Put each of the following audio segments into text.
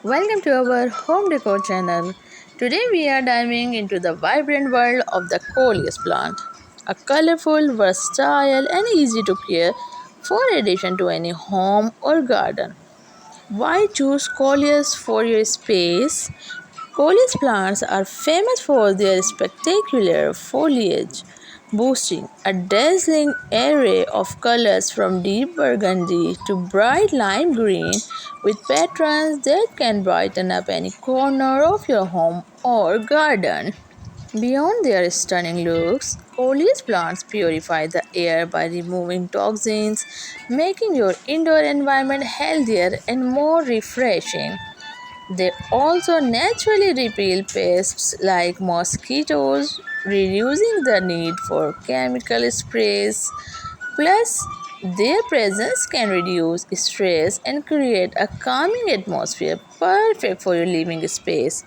Welcome to our home decor channel. Today we are diving into the vibrant world of the Coleus plant, a colorful, versatile, and easy to care for addition to any home or garden. Why choose Coleus for your space? Coleus plants are famous for their spectacular foliage, boasting a dazzling array of colors from deep burgundy to bright lime green, with patterns that can brighten up any corner of your home or garden. Beyond their stunning looks, Coleus plants purify the air by removing toxins, making your indoor environment healthier and more refreshing. They also naturally repel pests like mosquitoes, reducing the need for chemical sprays. Plus, their presence can reduce stress and create a calming atmosphere perfect for your living space.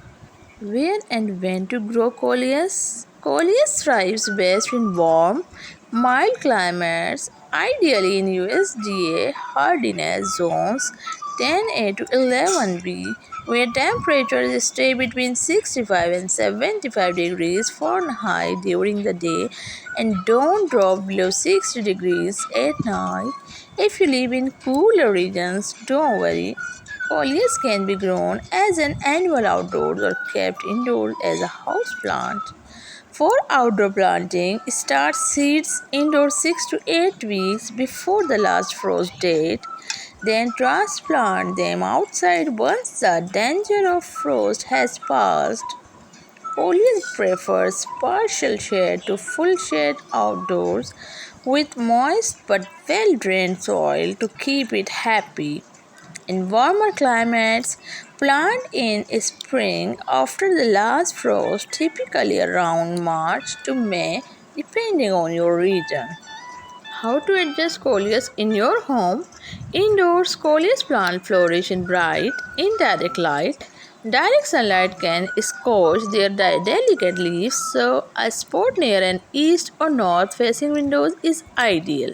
Where and when to grow coleus? Coleus thrives best in warm, mild climates, ideally in USDA hardiness zones 10A to 11B, where temperatures stay between 65 and 75 degrees Fahrenheit during the day and don't drop below 60 degrees at night. If you live in cooler regions, don't worry. Coleus can be grown as an annual outdoors or kept indoors as a house plant. For outdoor planting, start seeds indoors 6 to 8 weeks before the last frost date. Then transplant them outside once the danger of frost has passed. Coleus prefers partial shade to full shade outdoors with moist but well drained soil to keep it happy. In warmer climates, plant in spring after the last frost, typically around March to May, depending on your region. How to adjust coleus in your home? Indoors, coleus plants flourish in bright, indirect light. Direct sunlight can scorch their delicate leaves, so a spot near an east or north facing window is ideal.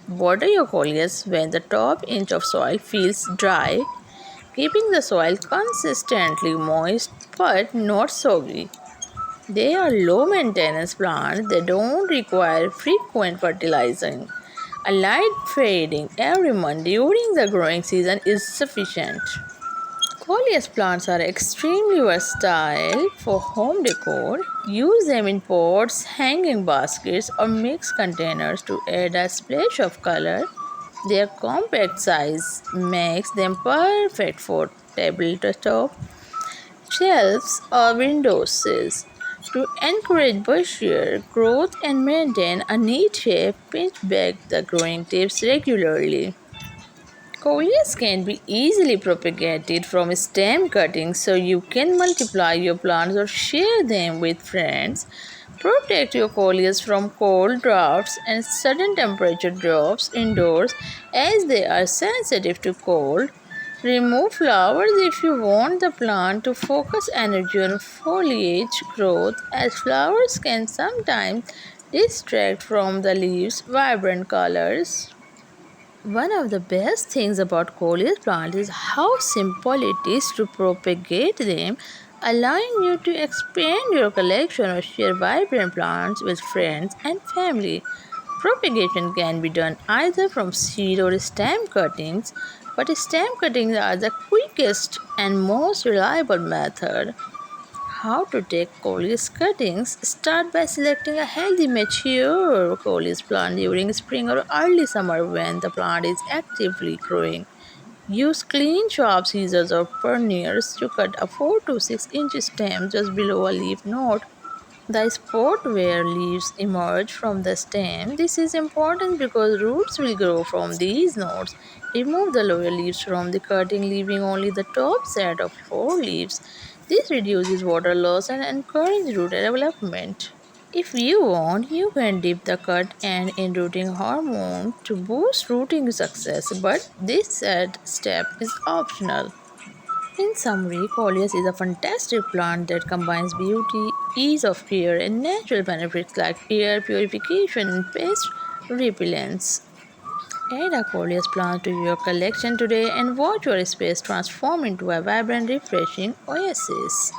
Water your coleus when the top inch of soil feels dry, keeping the soil consistently moist but not soggy. They are low maintenance plants that don't require frequent fertilizing. A light fading every month during the growing season is sufficient. Coleus plants are extremely versatile for home decor. Use them in pots, hanging baskets, or mixed containers to add a splash of color. Their compact size makes them perfect for tabletop, shelves, or windowsills. To encourage bushier growth and maintain a neat shape, pinch back the growing tips regularly. Coleus can be easily propagated from stem cuttings, so you can multiply your plants or share them with friends. Protect your coleus from cold drafts and sudden temperature drops indoors as they are sensitive to cold. Remove flowers if you want the plant to focus energy on foliage growth, as flowers can sometimes distract from the leaves' vibrant colors. One of the best things about coleus plants is how simple it is to propagate them, allowing you to expand your collection or share vibrant plants with friends and family. Propagation can be done either from seed or stem cuttings, but stem cuttings are the quickest and most reliable method. How to take coleus cuttings? Start by selecting a healthy, mature coleus plant during spring or early summer when the plant is actively growing. Use clean, sharp scissors or pruning to cut a 4 to 6 inch stem just below a leaf node. The spot where leaves emerge from the stem. This is important because roots will grow from these nodes. Remove the lower leaves from the cutting, leaving only the top set of 4 leaves. This reduces water loss and encourages root development. If you want, you can dip the cut end in rooting hormone to boost rooting success, but this step is optional. In summary, Coleus is a fantastic plant that combines beauty, ease of care, and natural benefits like air purification and pest repellents. Add a Coleus plant to your collection today and watch your space transform into a vibrant, refreshing oasis.